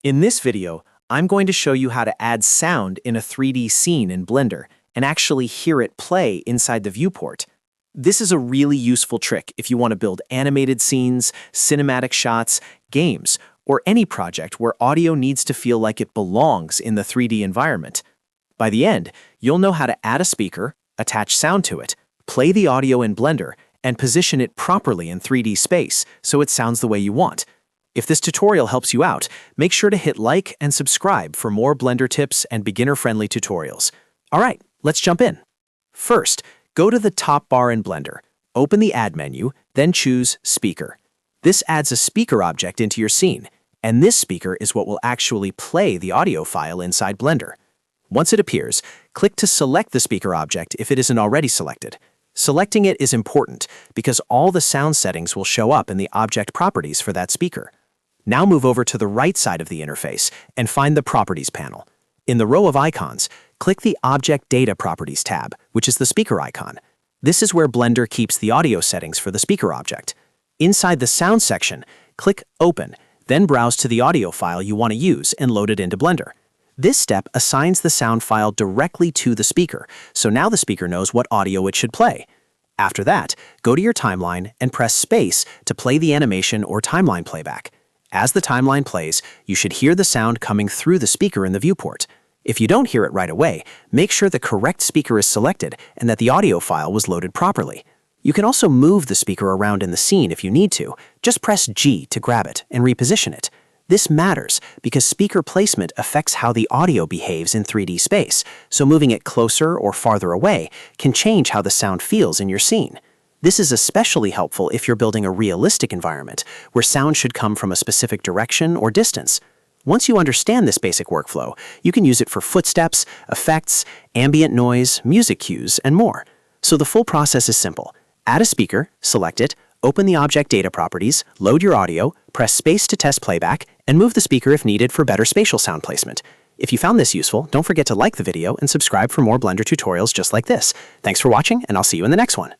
In this video, I'm going to show you how to add sound in a 3D scene in Blender and actually hear it play inside the viewport. This is a really useful trick if you want to build animated scenes, cinematic shots, games, or any project where audio needs to feel like it belongs in the 3D environment. By the end, you'll know how to add a speaker, attach sound to it, play the audio in Blender, and position it properly in 3D space so it sounds the way you want. If this tutorial helps you out, make sure to hit like and subscribe for more Blender tips and beginner-friendly tutorials. All right, let's jump in. First, go to the top bar in Blender, open the Add menu, then choose Speaker. This adds a speaker object into your scene, and this speaker is what will actually play the audio file inside Blender. Once it appears, click to select the speaker object if it isn't already selected. Selecting it is important because all the sound settings will show up in the object properties for that speaker. Now move over to the right side of the interface and find the Properties panel. In the row of icons, click the Object Data Properties tab, which is the speaker icon. This is where Blender keeps the audio settings for the speaker object. Inside the Sound section, click Open, then browse to the audio file you want to use and load it into Blender. This step assigns the sound file directly to the speaker, so now the speaker knows what audio it should play. After that, go to your timeline and press Space to play the animation or timeline playback. As the timeline plays, you should hear the sound coming through the speaker in the viewport. If you don't hear it right away, make sure the correct speaker is selected and that the audio file was loaded properly. You can also move the speaker around in the scene if you need to. Just press G to grab it and reposition it. This matters because speaker placement affects how the audio behaves in 3D space, so moving it closer or farther away can change how the sound feels in your scene. This is especially helpful if you're building a realistic environment, where sound should come from a specific direction or distance. Once you understand this basic workflow, you can use it for footsteps, effects, ambient noise, music cues, and more. So the full process is simple. Add a speaker, select it, open the Object Data Properties, load your audio, press Space to test playback, and move the speaker if needed for better spatial sound placement. If you found this useful, don't forget to like the video and subscribe for more Blender tutorials just like this. Thanks for watching, and I'll see you in the next one.